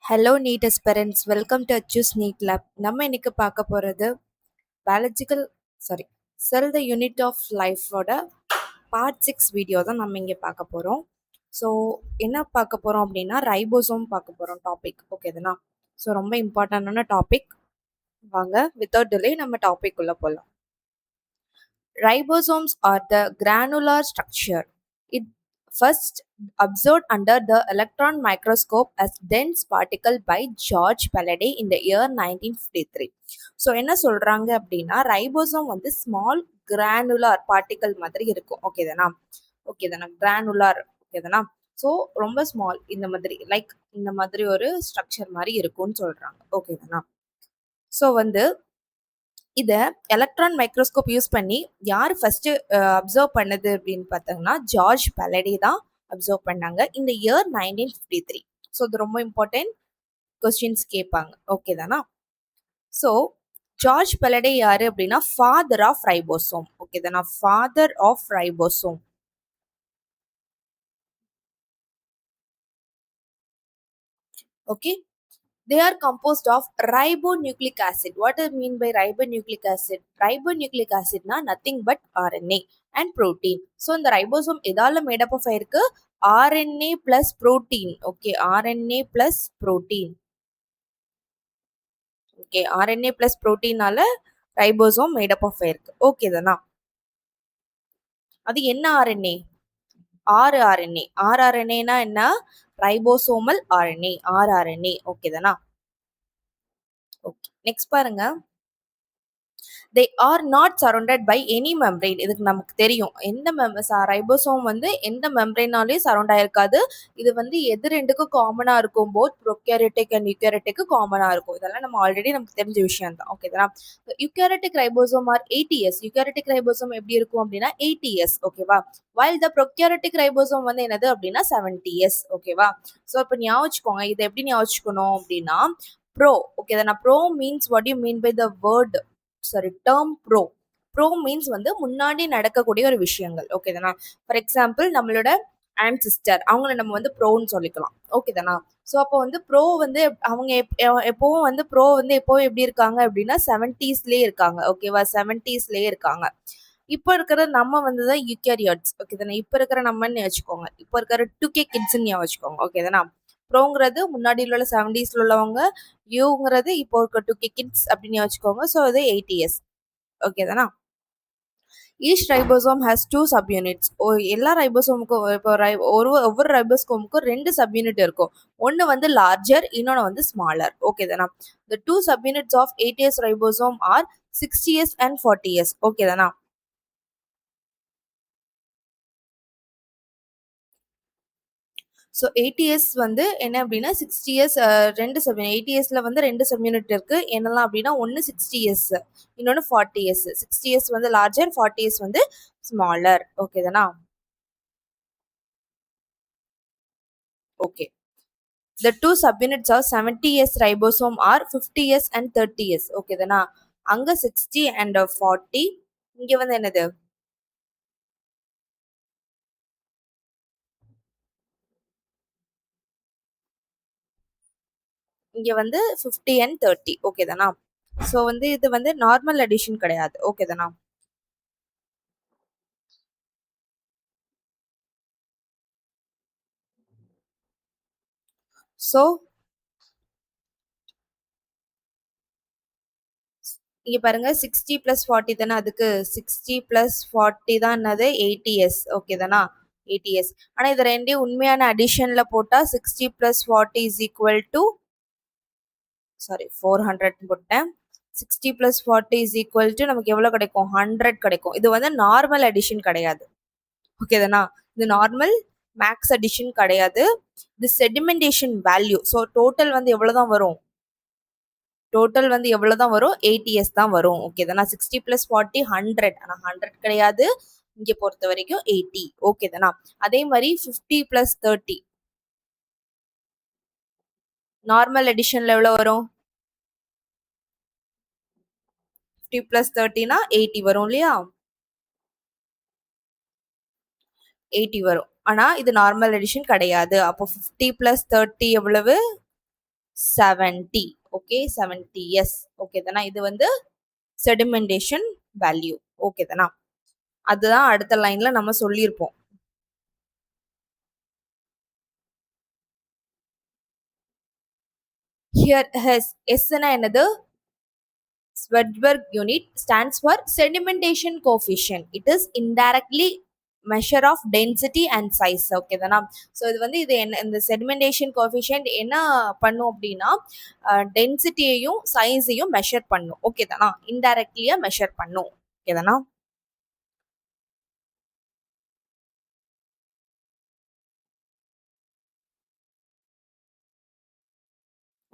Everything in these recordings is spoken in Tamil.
Hello NEET aspirants, welcome to அச்சூஸ் நீட் லேப். நம்ம இன்னைக்கு பார்க்க போகிறது biological cell the unit of லைஃபோட பார்ட் 6 வீடியோ தான் நம்ம இங்கே பார்க்க போகிறோம். ஸோ என்ன பார்க்க போகிறோம் அப்படின்னா ரைபோசோம் பார்க்க போகிறோம் டாபிக். ஓகேதானா? ஸோ ரொம்ப இம்பார்ட்டண்டான டாபிக். வாங்க வித்தவுட் டிலே நம்ம டாபிக் உள்ள போகலாம். Ribosomes are the granular structure. It first observed under the electron microscope as dense particle by George Pallady in the year 1953. So என்ன சொல்றாங்க அப்படின்னா ரைபோசோம் வந்து ஸ்மால் கிரானுலார் பார்ட்டிகல் மாதிரி இருக்கும். ஓகேதானா கிரானுலார். ஓகேதானா? ஸோ ரொம்ப ஸ்மால், இந்த மாதிரி லைக் இந்த மாதிரி ஒரு ஸ்ட்ரக்சர் மாதிரி இருக்கும்னு சொல்றாங்க. ஓகேதானா? ஸோ வந்து இதை எலக்ட்ரான் மைக்ரோஸ்கோப் யூஸ் பண்ணி யார் ஃபர்ஸ்ட் அப்சர்வ் பண்ணது அப்படின்னு பார்த்தாங்கன்னா ஜார்ஜ் பலடி தான் அப்சர்வ் பண்ணாங்க இந்த இயர் 1953. ஸோ இது ரொம்ப இம்பார்ட்டன்ட் கொஸ்டின்ஸ் கேட்பாங்க. ஓகேதானா? ஸோ ஜார்ஜ் பலடே யாரு அப்படின்னா ஃபாதர் ஆஃப் ரைபோசோம். ஓகேதானா? Father of ribosome. Okay, they are composed of ribonucleic acid. What do you mean by ribonucleic acid? Ribonucleic acid na nothing but RNA and protein. So இந்த ribosome எதால made up of ஆயிருக்கு? RNA plus protein. Okay, RNA plus protein. Okay, RNA plus protein நால ribosome made up of ஆயிருக்கு. Okay தானா? அது என்ன RNA? rRNA. rRNA na என்ன? ribosomal RNA. rRNA. Okay தானா? ஓகே, நெக்ஸ்ட் பாருங்க. they are not surrounded by any membrane. இதுக்கு நமக்கு தெரியும் எந்த ரைபோசோம் வந்து எந்த மெம்ப்ரெயினாலையும் சரௌண்ட் ஆயிருக்காது. இது வந்து எது ரெண்டுக்கும் காமனா இருக்கும், போத் ப்ரோகேரியோட்டிக் அண்ட் யூகேரியோட்டிக்கு காமனா இருக்கும். இதெல்லாம் நம்ம ஆல்ரெடி நமக்கு தெரிஞ்ச விஷயம் தான். ஓகேதா? Eukaryotic ribosome are 80s. Eukaryotic ribosome எப்படி இருக்கும் அப்படின்னா 80s. ஓகேவா? while the prokaryotic ribosome வந்து என்னது அப்படின்னா 70s. ஓகேவா? ஸோ இப்போ ஞாபகம் வச்சுக்கோங்க, இதை எப்படி ஞாபகம் வச்சுக்கணும் அப்படின்னா ப்ரோ. ஓகேதானா? Pro means what you mean by the word term pro means வந்து முன்னாடி நடக்கக்கூடிய ஒரு விஷயங்கள். ஓகேதானா? ஃபார் எக்ஸாம்பிள் நம்மளோட ஆன்சிஸ்டர், அவங்கள நம்ம வந்து ப்ரோன்னு சொல்லிக்கலாம். ஓகேதானா? ஸோ அப்போ வந்து ப்ரோ வந்து அவங்க எப்பவும் வந்து ப்ரோ வந்து எப்பவும் எப்படி இருக்காங்க அப்படின்னா 70ஸ்லேயே இருக்காங்க. ஓகேவா? 70ஸ்லேயே இருக்காங்க. இப்போ இருக்கிற நம்ம வந்து தான் யூகேரியாட்ஸ். ஓகேதானே? இப்போ இருக்கிற நம்மன்னு வச்சுக்கோங்க, இப்போ இருக்கிற 2K கிட்ஸ்ன்னு வச்சுக்கோங்க. ஓகேதானா? ப்ரோங்கிறது முன்னாடி உள்ள 70ஸ்ல உள்ளவங்க, யூங்கிறது இப்போ இருக்க 2K கிட்ஸ் அப்படின்னு வச்சுக்கோங்க. ஸோ இது 80s. ஓகேதானா? Each ribosome has 2 subunits. எல்லா ரைபோசோமுக்கும் இப்போ ஒவ்வொரு ரைபோசோமுக்கும் 2 சப்யூனிட் இருக்கும். ஒன்று வந்து லார்ஜர், இன்னொன்று வந்து smaller. ஓகேதானா? The 2 subunits of 80s ribosome are 60s and 40s. ஓகேதானா? ஸோ 80s வந்து என்ன அப்படின்னா 60s, ரெண்டு சப்யூனிட். 80sல வந்து 2 சப்யூனிட் இருக்கு. என்னெல்லாம் அப்படின்னா ஒன்று 60s, இன்னொன்று 40s. 60s வந்து லார்ஜர், 40s வந்து ஸ்மாலர். ஓகேதானா? Okay, the two subunits of 70s ribosome are 50s and 30s. ஓகேதானா? அங்க 60 and 40. இங்க வந்து என்னது? இங்க வந்து 50 and 30. ஓகேதானா? ஸோ வந்து இது வந்து நார்மல் அடிஷன் கிடையாது. ஓகேதானா? ஸோ இங்க பாருங்க 60 + 40 தானே, அதுக்கு 60 + 40 தான் என்னது 80s. ஓகேதானா? 80s. ஆனா இது ரெண்டையும் உண்மையான அடிஷன்ல போட்டா 60 + 40 is equal to 400 போட்டேன். 60 + 40 is equal to நமக்கு எவ்வளவு கிடைக்கும்? 100 கிடைக்கும். இது வந்து நார்மல் அடிஷன் கிடையாது. ஓகேதானா? இது நார்மல் மேக்ஸ் அடிஷன் கிடையாது. இது செடிமெண்டேஷன் வேல்யூ. ஸோ டோட்டல் வந்து எவ்வளவுதான் வரும்? டோட்டல் வந்து எவ்வளவுதான் வரும்? 80s தான் வரும். ஓகேதானா? 60 + 40 100. ஆனா 100 கிடையாது. இங்க பொறுத்த வரைக்கும் 80. ஓகேதானா? அதே மாதிரி 50 + 30 நார்மல் அடிஷன்ல எவ்வளவு வரும்? 50 + 30னா 80 வரும் இல்லையா? 80 வரும். ஆனா இது நார்மல் அடிஷன் கிடையாது. அப்போ 50 + 30 எவ்வளவு? 70. Okay 70 S. ஓகே தானா, இது வந்து செடிமெண்டேஷன் வேல்யூ. ஓகே தானா, அதுதான் அடுத்த லைன்ல நம்ம சொல்லியிருப்போம். Here S னா என்னது? Swedberg unit stands for sedimentation coefficient. It is indirectly measure of density and size. Okay தானா, ஸோ இது வந்து இது என்ன, இந்த செடிமெண்டேஷன் கோஎஃபிஷியன்ட் என்ன பண்ணும் அப்படின்னா டென்சிட்டியையும் சைஸையும் மெஷர் பண்ணும். ஓகே தானா, இன்டைரக்ட்லியா மெஷர் பண்ணும். ஓகே தானா.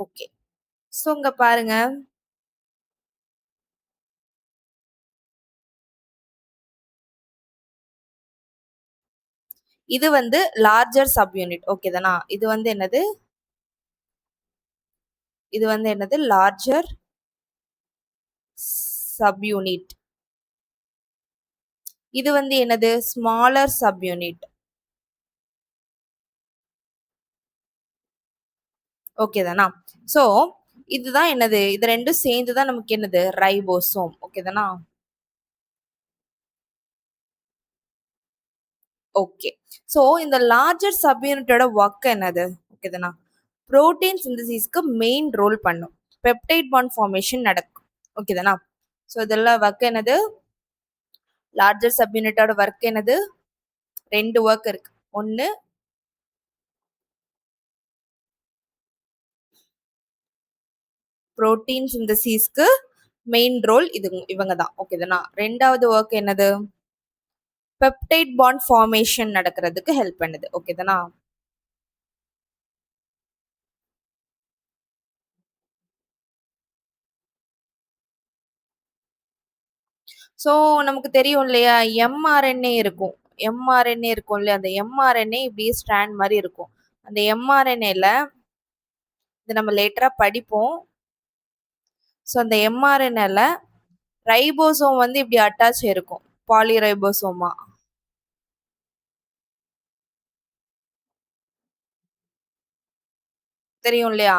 ஓகே, ஸோ இங்க பாருங்க, இது வந்து லார்ஜர் சப் யூனிட். ஓகே தானா, இது வந்து என்னது, இது வந்து என்னது, லார்ஜர் சப் யூனிட். இது வந்து என்னது, ஸ்மாலர் சப் யூனிட். ஓகே தானா, ஸோ இதுதான் என்னது, இது ரெண்டும் சேர்ந்து தான் நமக்கு என்னது, ரைபோசோம். ஓகே தானா. ஓகே, ஸோ இந்த லார்ஜர் சப் யூனிட்டோட ஒர்க் என்னது, ஓகே தானா, புரோட்டீன் சிந்தசிஸ்க்கு மெயின் ரோல் பண்ணும். பெப்டைட் பாண்ட் ஃபார்மேஷன் நடக்கும். ஓகே தானா, ஸோ இதெல்லாம் ஒர்க் என்னது, லார்ஜர் சப் யூனிட்டோட ஒர்க் என்னது, ரெண்டு ஒர்க் இருக்கு. ஒன்று புரோட்டீன் சிந்தசிஸ்க்கு மெயின் ரோல் இது இவங்க தான். ஓகே தானா, ரெண்டாவது ஒர்க் என்னது, பெப்டைட் பாண்ட் ஃபார்மேஷன் நடக்கிறதுக்கு ஹெல்ப் பண்ணுது. ஓகே தானா. ஸோ நமக்கு தெரியும் இல்லையா, எம்ஆர்என்ஏ இருக்கும். எம்ஆர்என்ஏ இருக்கும் இல்லையா, அந்த எம்ஆர்என்ஏ இப்படியே ஸ்ட்ராண்ட் மாதிரி இருக்கும். அந்த எம்ஆர்என்ஏல இது நம்ம லேட்டரா படிப்போம். ஸோ அந்த எம்ஆர்என்ஏல ரைபோசோம் வந்து இப்படி அட்டாச் இருக்கும், பாலிரைபோசோமா. தெரியும் இல்லையா,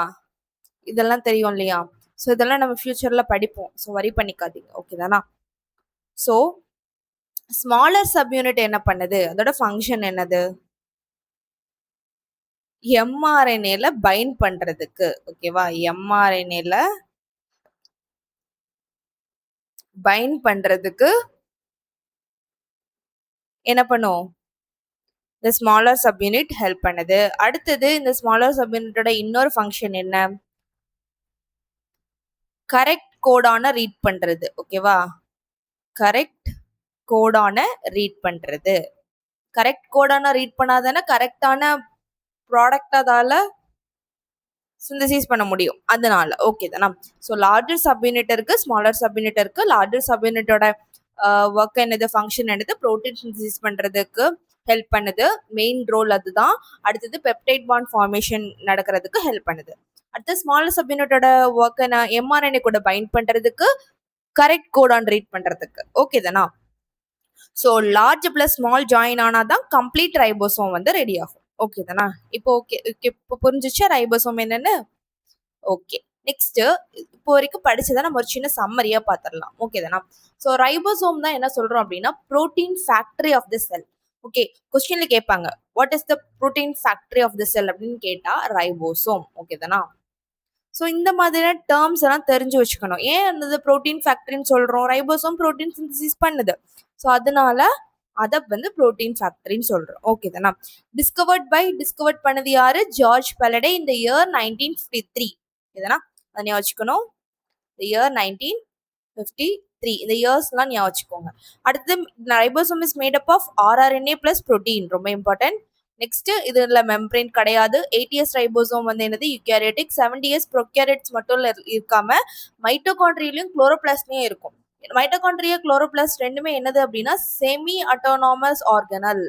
இதெல்லாம் தெரியும் இல்லையா. ஸோ இதெல்லாம் நம்ம ஃபியூச்சர்ல படிப்போம். ஸோ வரி பண்ணிக்காதீங்க. ஓகே தானா. ஸோ ஸ்மாலர் சப்யூனிட் என்ன பண்ணுது, அதோட ஃபங்க்ஷன் என்னது, எம்ஆர்என்ஏல பைண்ட் பண்றதுக்கு. ஓகேவா, எம்ஆர்என்ஏல பைண்ட் பண்றதுக்கு என்ன பண்ணும், இந்த ஸ்மாலர் சப்யூனிட் ஹெல்ப் பண்ணுது. அடுத்தது இந்த ஸ்மாலர் சப்யூனிட்டோட இன்னொரு ஃபங்க்ஷன் என்ன, கரெக்ட் கோடான ரீட் பண்றது. ஓகேவா, கரெக்ட் கோடான ரீட் பண்றது. கரெக்ட் கோடான ரீட் பண்ணாதானே கரெக்டான ப்ராடக்ட் அதால சிந்தசிஸ் பண்ண முடியும். அதனால ஓகே தானா. ஸோ லார்ஜர் சப்யூனிட் இருக்கு, ஸ்மாலர் சப்யூனிட் இருக்கு. லார்ஜர் சப்யூனிட்டோட ஒர்க் என்னது, ஃபங்க்ஷன் என்னது, ப்ரோட்டீன் சிந்தசிஸ் பண்றதுக்கு ஹெல்ப் பண்ணுது, மெயின் ரோல் அதுதான். அடுத்தது பெப்டைட் பாண்ட் ஃபார்மேஷன் நடக்கிறதுக்கு ஹெல்ப் பண்ணுது. அடுத்து ஸ்மாலர் சப்யூனிட்டோட ஒர்க் என்ன, எம்ஆர்என்ஏ கூட பைண்ட் பண்றதுக்கு, கரெக்ட் கோடான் ரீட் பண்றதுக்கு. ஓகே தானா. So large plus small join ஆனாதான் கம்ப்ளீட் ரைபோசோம் வந்து ரெடி ஆகும். ஓகே தானா. இப்போ ஓகே, இப்போ புரிஞ்சிச்சா ரைபோசோம் என்னன்னு. ஓகே, நெக்ஸ்ட் இப்போ வரைக்கும் படிச்சதை நம்ம ஒரு சின்ன சம்மரியா பார்த்துடலாம். ஓகே தானா. ஸோ ரைபோசோம் தான் என்ன சொல்றோம் அப்படின்னா protein factory of the cell. Okay, கொஸ்டின்ல கேட்பாங்க what is the protein factory of the cell அப்படின்னு கேட்டா ரைபோசோம். ஓகே தானா. ஸோ இந்த மாதிரியான டேர்ம்ஸ் எல்லாம் தெரிஞ்சு வச்சுக்கணும். ஏன் அந்த புரோட்டீன் ஃபேக்டரின்னு சொல்றோம், ரைபோசோம் புரோட்டீன் சிந்தசிஸ் பண்ணுது. ஸோ அதனால அதை வந்து புரோட்டீன் ஃபேக்டரின்னு சொல்றோம். ஓகே தானா. டிஸ்கவர்ட் பண்ணது யாரு, ஜார்ஜ் பெலடே இந்த இயர் 1953. இதனா அதை ஞாபகம் வச்சுக்கணும், இந்த இயர் 1953. இந்த இயர்ஸ்லாம் ஞாபகம் வச்சுக்கோங்க. அடுத்தது ribosome is made up of rRNA plus protein, ரொம்ப இம்பார்ட்டன்ட். நெக்ஸ்ட் இதுல மெம்பரேன் கிடையாது. 80s ரைபோசோம் வந்து என்னது, யூகேரியோட்டிக். 70s ப்ரோகேரியோட்ஸ் மட்டும் இருக்காம மைட்டோகாண்ட்ரியிலும் குளோரோபிளாஸ்ட்லயும் இருக்கும். மைட்டோகாண்ட்ரியா குளோரோபிளாஸ்ட் ரெண்டுமே என்னது அப்படின்னா செமி அட்டானமஸ் ஆர்கனல்.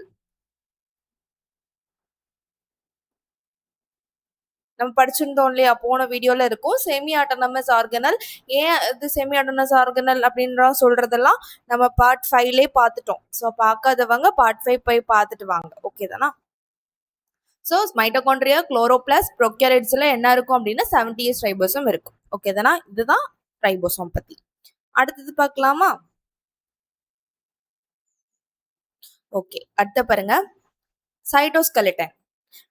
நம்ம படிச்சிருந்தோம் இல்லையா, போன வீடியோல இருக்கும் செமி ஆட்டோனமஸ் ஆர்கனல். ஏன் இது செமி ஆட்டோனமஸ் ஆர்கனல் அப்படின்ற சொல்றதெல்லாம் நம்ம பார்ட் 5லே பார்த்துட்டோம். ஸோ பார்க்காதவங்க பார்ட் 5 போய் பார்த்துட்டு வாங்க. ஓகே தானா. ஸோ மைட்டோகாண்ட்ரியா, குளோரோபிளாஸ்ட், ப்ரோகாரியோட்ஸ்ல என்ன இருக்கும் அப்படின்னா 70S ரைபோசோம் இருக்கும். ஓகே தானா? இதுதான் ரைபோசோம் பத்தி. அடுத்தது பார்க்கலாமா? ஓகே, அடுத்த பாருங்க, cytoskeleton,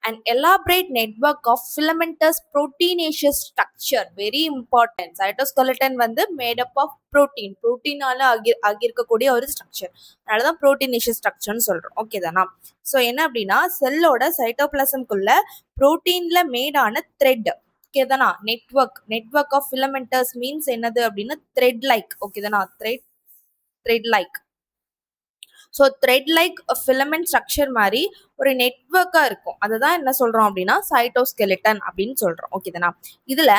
an elaborate network of filamentous proteinaceous structure. Very important. Cytoskeleton வந்து made up of protein. ப்ரோட்டீனால ஆகியிருக்கக்கூடிய ஒரு ஸ்ட்ரக்சர். அதனால தான் ப்ரோட்டீனேஷியஸ் ஸ்ட்ரக்சர்னு சொல்றோம். ஓகே தானா? ஸோ என்ன அப்படின்னா செல்லோட சைட்டோபிளாசம்குள்ள ப்ரோட்டீன்ல மேடான த்ரெட். ஓகே தானா? நெட்வொர்க் ஆஃப் filamentous மீன்ஸ் என்னது அப்படின்னா த்ரெட் லைக். ஓகே தானா? Thread like. So thread like filament structure மாதிரி ஒரு நெட்வொர்க்காக இருக்கும். அதுதான் என்ன சொல்கிறோம் அப்படின்னா சைட்டோஸ்கெலிட்டன் அப்படின்னு சொல்கிறோம். ஓகே தானா? இதில்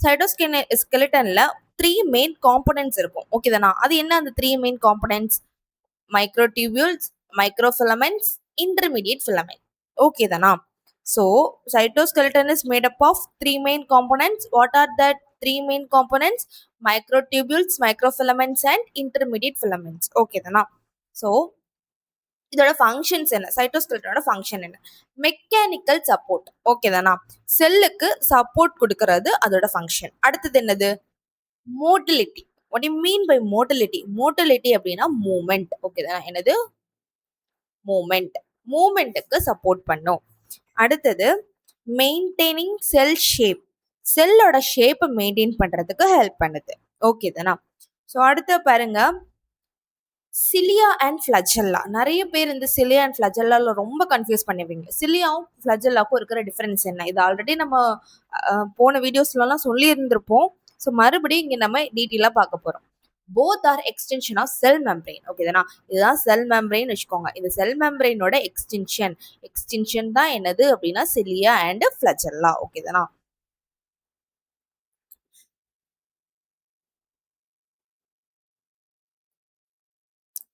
சைட்டோஸ்கெலிட்டனில் 3 மெயின் காம்பனன்ட்ஸ் இருக்கும். ஓகே தானா? அது என்ன அந்த 3 main components? Microtubules, microfilaments, intermediate filament. Okay தானா? So cytoskeleton is made up of 3 main components. What are that 3 main components? Microtubules, microfilaments and intermediate filaments. Okay தானா? ஸோ இதோட ஃபங்க்ஷன்ஸ் என்ன? சைட்டோஸ்கெலட்டனோட ஃபங்க்ஷன் என்ன? Mechanical support. ஓகே தானா? செல்லுக்கு சப்போர்ட் கொடுக்கறது அதோட ஃபங்க்ஷன். அடுத்தது என்னது? Motility. What you mean by motility? Motility அப்படின்னா மூமெண்ட். ஓகே தானா? என்னது? மூமெண்ட்டுக்கு சப்போர்ட் பண்ணும். அடுத்தது மெயின்டைனிங் செல் ஷேப். செல்லோட ஷேப்பை மெயின்டைன் பண்றதுக்கு ஹெல்ப் பண்ணுது. ஓகே தானா? ஸோ அடுத்து பாருங்க, சிலியா அண்ட் ஃபிளஜெல்லா. நிறைய பேர் இந்த சிலியா அண்ட் ஃபிளஜெல்லால ரொம்ப கன்ஃபியூஸ் பண்ணுவீங்க. சிலியாவும் ஃபிளஜெல்லாவுக்கும் இருக்கிற டிஃபரன்ஸ் என்ன? இது ஆல்ரெடி நம்ம போன வீடியோஸ்லாம் சொல்லி இருந்திருப்போம். ஸோ மறுபடியும் இங்கே நம்ம டீட்டெயிலாக பார்க்க போகிறோம். Both are extension of cell membrane. Okay தானா? இதுதான் செல் மெம்பரைன் வச்சுக்கோங்க. இது செல் மெம்பரைனோட எக்ஸ்டென்ஷன் தான் என்னது அப்படின்னா சிலியா அண்ட் ஃபிளஜெல்லா. ஓகே தானா?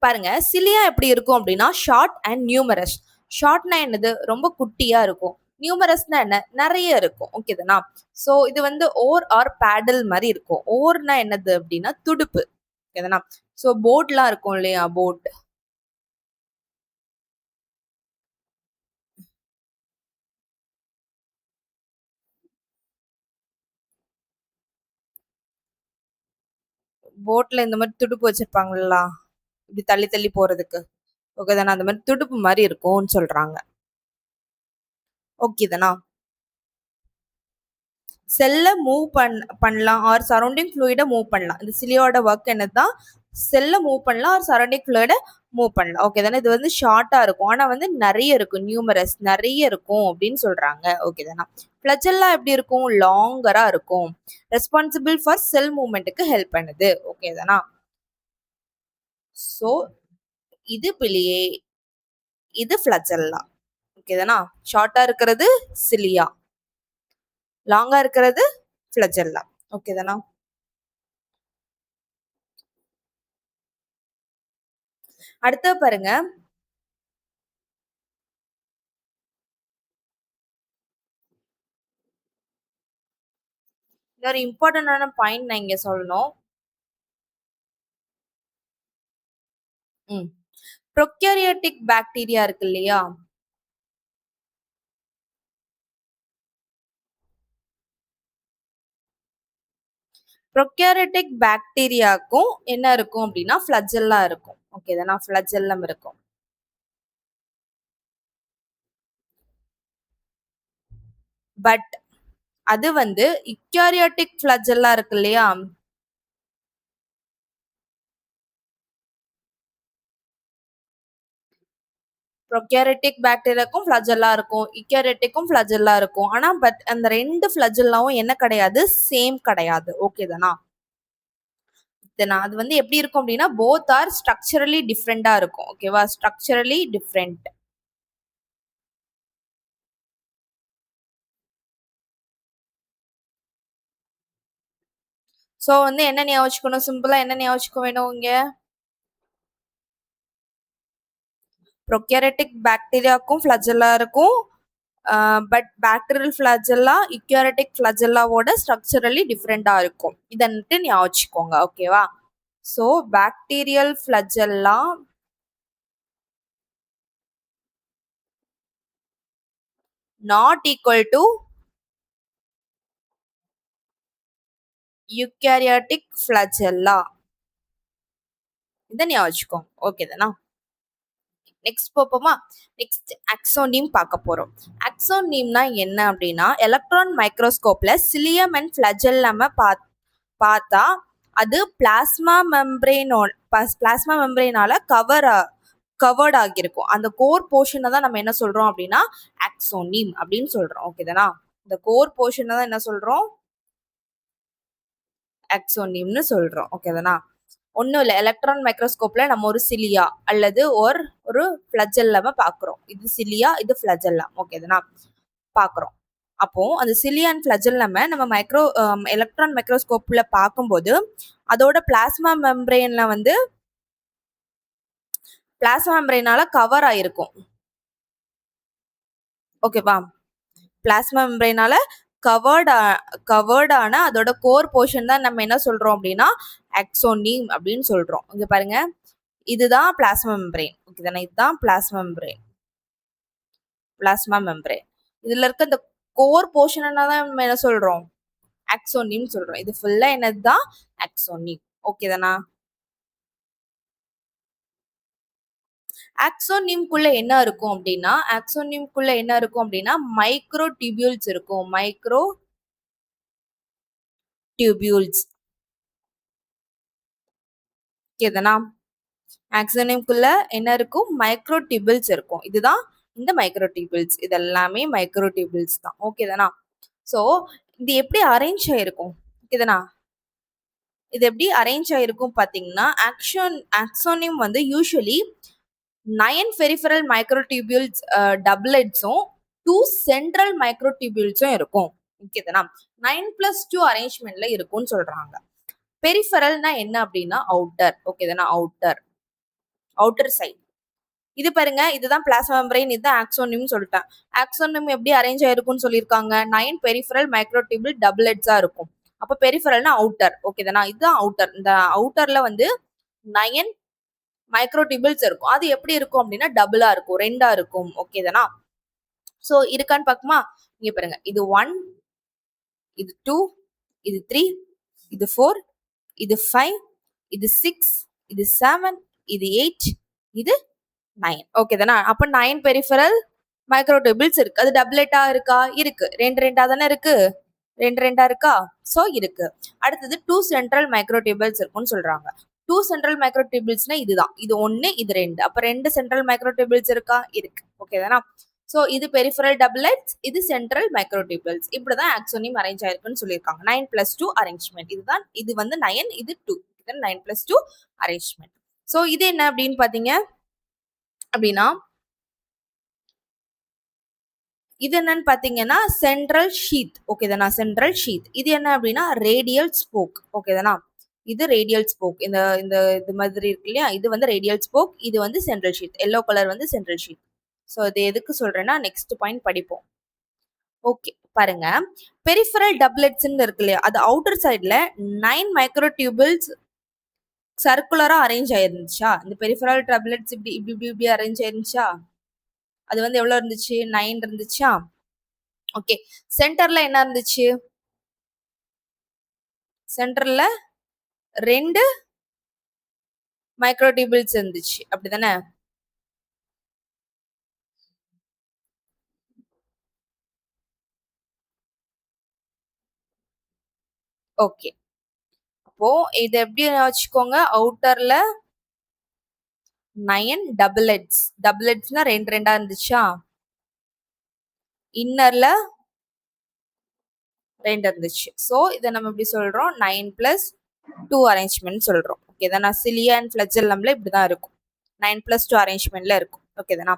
பாருங்க, சிலியா எப்படி இருக்கும் அப்படின்னா ஷார்ட் அண்ட் நியூமரஸ். ஷார்ட்னா என்னது? ரொம்ப குட்டியா இருக்கும். நியூமரஸ்னா என்ன? நிறைய இருக்கும். ஓகே தானா? ஸோ இது வந்து ஓர் ஆர் பேடல் மாதிரி இருக்கும். ஓர்னா என்னது அப்படின்னா துடுப்பு. ஓகே தானா? ஸோ போட்லாம் இருக்கும் இல்லையா? போட். போட்ல இந்த மாதிரி துடுப்பு வச்சிருப்பாங்களா, இப்படி தள்ளி தள்ளி போறதுக்கு. ஓகே தானே? அந்த மாதிரி துடுப்பு மாதிரி இருக்கும்னு சொல்றாங்க. ஓகே தானா? செல்லை மூவ் பண்ணலாம் ஆர் சரௌண்டிங் ஃப்ளூயிடை மூவ் பண்ணலாம். இந்த சிலியோட ஒர்க் என்னதான்? செல்லை மூவ் பண்ணலாம் ஆர் சரௌண்டிங் ஃப்ளூயிடை மூவ் பண்ணலாம். ஓகே தானே? இது வந்து ஷார்ட்டா இருக்கும், ஆனா வந்து நிறைய இருக்கும், நியூமரஸ் நிறைய இருக்கும் அப்படின்னு சொல்றாங்க. ஓகே தானா? ஃபிளஜெல்லா எப்படி இருக்கும்? லாங்கரா இருக்கும். ரெஸ்பான்சிபிள் ஃபார் செல் மூவ்மெண்ட்டுக்கு ஹெல்ப் பண்ணுது. ஓகே தானா? ஸோ இது பிளியே, இது ஃபிளஜெல்லா. ஓகே தானா? ஷார்ட்டா இருக்கிறது சிலியா, லாங்கா இருக்கிறது ஃபிளஜெல்லா. ஓகே தானா? அடுத்த பாருங்க, ஒரு இம்பார்ட்டன்டான பாயிண்ட் நான் இங்க சொல்லணும். ப்ரோகாரியோட்டிக் பாக்டீரியா இருக்கு இல்லையா? ப்ரோகாரியோட்டிக் பாக்டீரியாவுக்கும் என்ன இருக்கும் அப்படின்னா ஃபிளஜெல்லா இருக்கும். ஓகே தானா? ஃபிளஜெல்லம் இருக்கும். பட் அது வந்து யூகாரியோட்டிக் ஃபிளஜெல்லா இருக்கு இல்லையா? ப்ரோகாரியோட்டிக் பாக்டீரியாக்கும் ஃபிளஜெல்லா இருக்கும், யூகாரியோட்டிக்கும் ஃபிளஜெல்லா இருக்கும். ஆனா பட் அந்த ரெண்டு ஃபிளஜெல்லாவும் என்ன கிடையாது? சேம் கிடையாது. ஓகே தானா? அது வந்து எப்படி இருக்கும் அப்படின்னா போத் ஆர் ஸ்ட்ரக்சரலி டிஃப்ரெண்டா இருக்கும். ஓகேவா? Structurally different. ஸோ வந்து என்ன ஞாபகம் வச்சுக்கணும்? சிம்பிளா என்ன ஞாபகம் வச்சுக்க வேணும் இங்க? ப்ரோகாரியோட்டிக் பாக்டீரியாவுக்கும் ஃபிளஜெல்லா இருக்கும். பட் பாக்டீரியல் ஃபிளஜெல்லா யூகாரியோட்டிக் ஃபிளஜெல்லாவோட ஸ்ட்ரக்சரலி டிஃப்ரெண்டா இருக்கும். இதன்ட்டு ஞாபகம் வச்சுக்கோங்க. ஓகேவா? So bacterial flagella not equal to eukaryotic flagella. இதை ஞாபகம் வச்சுக்கோங்க. ஓகே தானா? நெக்ஸ்ட் போப்போமா? நெக்ஸ்ட் ஆக்சோனீம் பார்க்க போறோம். ஆக்சோனீம்னா என்ன அப்படின்னா, எலக்ட்ரான் மைக்ரோஸ்கோப்ல சிலியம் அண்ட் ஃபிளஜெல்லம பார்த்தா அது பிளாஸ்மா மெம்பரேனால கவர்ட் ஆகியிருக்கும். அந்த கோர் போர்ஷனை தான் நம்ம என்ன சொல்றோம் அப்படின்னா ஆக்சோனீம் அப்படின்னு சொல்றோம். ஓகே தானா? இந்த கோர் போர்ஷனை தான் என்ன சொல்றோம்? ஆக்சோனீம்னு சொல்றோம். ஓகே தானா? ஒன்றும் இல்லை, எலக்ட்ரான் மைக்ரோஸ்கோப்ல நம்ம ஒரு சிலியா அல்லது ஒரு ஃபிளஜெல்லம பார்க்குறோம். இது சிலியா, இது ஃபிளஜெல்லம். ஓகே தானா? பார்க்குறோம். அப்போ அந்த சிலியா அண்ட் ஃபிளஜெல்லம நம்ம எலக்ட்ரான் மைக்ரோஸ்கோப்ல பார்க்கும்போது அதோட பிளாஸ்மா மெம்பரேனால கவர் ஆயிருக்கும். ஓகேவா? பிளாஸ்மா மெம்பரேனால கவர்டான அதோட கோர் போர்ஷன் தான் நம்ம என்ன சொல்றோம் அப்படின்னா ஆக்சோனீம் அப்படின்னு சொல்றோம். இங்க பாருங்க, இதுதான் பிளாஸ்மா மெம்பரேன். ஓகே தானே? இதுதான் பிளாஸ்மா மெம்பரேன். இதுல இருக்க இந்த கோர் போர்ஷன் தான் நம்ம என்ன சொல்றோம்? ஆக்சோனீம் சொல்றோம். இது ஃபுல்லா என்னதுதான்? ஆக்சோனீம். ஓகே தானா? ஆக்சோனீம்குள்ள என்ன இருக்கும் அப்படின்னா மைக்ரோ டியூபியூல்ஸ் இருக்கும். Microtubules. ஓகேதானா? ஆக்சோனீம்குள்ள என்ன இருக்கும்? மைக்ரோ டியூபியூல்ஸ் இருக்கும். இதுதான் இந்த மைக்ரோ டியூபியூல்ஸ். இதெல்லாமே மைக்ரோ டியூபியூல்ஸ் தான். ஓகேதானா? ஸோ இது எப்படி அரேஞ்ச் ஆயிருக்கும்? ஓகேதானா? இது எப்படி அரேஞ்ச் ஆயிருக்கும் பார்த்தீங்கன்னா, ஆக்சோனீம் வந்து யூஸ்வலி 9 பெரிஃபரல் மைக்ரோடியூபியூல்ஸ் டபுளெட்ஸும் 2 சென்ட்ரல் மைக்ரோடியூபியூல்ஸும் இருக்கும். ஓகேதானா? 9+2 அரேஞ்ச்மெண்ட்ல இருக்கும்னு சொல்றாங்க. பெரிஃபரல்னா என்ன அப்படின்னா அவுட்டர். ஓகேதானா? Outer side. இது பாருங்க, இதுதான் பிளாஸ்மா மெம்பரேன், இதுதான் ஆக்சோனீம் சொல்லிட்டேன். ஆக்சோனீம் எப்படி அரேஞ்ச் ஆயிருக்கும்னு சொல்லியிருக்காங்க? 9 பெரிஃபரல் மைக்ரோடியூபியூல் டபுளெட்ஸா இருக்கும். அப்ப பெரிஃபரல்னா அவுட்டர். ஓகேதானா? இதுதான் அவுட்டர். இந்த அவுட்டர்ல வந்து 9 மைக்ரோடியூபியூல்ஸ் இருக்கும். அது எப்படி இருக்கும் அப்படின்னா டபுளா இருக்கும், ரெண்டா இருக்கும். ஓகேதானா? சோ இருக்கான்னு பாக்குமா? இங்க பாருங்க, இது 1, இது 2, இது 3, இது 4, இது 5, இது 6, இது 7, இது 8, இது 9. ஓகேதானா? அப்ப 9 பெரிஃபரல் மைக்ரோடியூபியூல்ஸ் இருக்கு. அது டபுளேட்டா இருக்கா? இருக்கு. ரெண்டா தானே இருக்கு? ரெண்டா இருக்கா? சோ இருக்கு. அடுத்தது 2 சென்ட்ரல் மைக்ரோடியூபியூல்ஸ் இருக்கும்னு சொல்றாங்க. 2 சென்ட்ரல் மைக்ரோடியூபியூல்ஸ்னா இதுதான். இது 1, இது 2. அப்ப 2 சென்ட்ரல் மைக்ரோடியூபியூல்ஸ் இருக்கா? இருக்கு. ஓகேதானா? சோ இது பெரிஃபரல் டபுளெட்ஸ், இது சென்ட்ரல் மைக்ரோடியூபியூல்ஸ். இப்படிதான் ஆக்சோனீம் அரேஞ்ச் ஆயிருக்குன்னு சொல்லியிருக்காங்க. 9+2 அரேஞ்ச்மெண்ட். இது வந்து 9, இது 2. இது 9+2 அரேஞ்ச்மெண்ட். சோ இது என்ன அப்படின்னு பாத்தீங்க அப்படின்னா, இது என்னன்னு பாத்தீங்கன்னா சென்ட்ரல் ஷீத். ஓகேதானா? Central sheath. இது என்ன அப்படின்னா ரேடியல் ஸ்போக். ஓகேதானா? இது ரேடியல் ஸ்போக். இந்த இந்த இது மாதிரி இருக்கு இல்லையா? இது வந்து ரேடியல் ஸ்போக், இது வந்து சென்ட்ரல் ஷீத். எல்லோ கலர் வந்து சென்ட்ரல் ஷீத். ஸோ இது எதுக்கு சொல்றேன்னா நெக்ஸ்ட் பாயிண்ட் படிப்போம். ஓகே பாருங்க, பெரிஃபரல் டபுளெட்ஸ்ன்னு இருக்கு இல்லையா? அது அவுட்டர் சைட்ல 9 மைக்ரோடியூபிள்ஸ் சர்க்குலரா அரேஞ்ச் ஆயிருந்துச்சா? இந்த பெரிஃபரல் டபுளெட்ஸ் இப்படி அரேஞ்ச் ஆயிருந்துச்சா? அது வந்து எவ்வளவு இருந்துச்சு? 9 இருந்துச்சா? ஓகே. சென்டர்ல என்ன இருந்துச்சு? சென்டர்ல 2 மைக்ரோடியூபிள்ஸ் இருந்துச்சு. அப்படிதானே? ஓகே. அப்போ இது எப்படி வச்சுக்கோங்க? அவுட்டர்ல 9 டபுளெட்ஸ்னா ரெண்டா இருந்துச்சா? இன்னர்ல 2 இருந்துச்சு. ஸோ இதை நம்ம எப்படி சொல்றோம்? 9+2 அரேஞ்ச்மெண்ட் சொல்றோம். ஓகேதானா? சிலியா அண்ட் ஃபிளஜெல்லம்ல இப்படிதான் இருக்கும். 9+2 அரேஞ்ச்மெண்ட்ல இருக்கும். ஓகேதானா?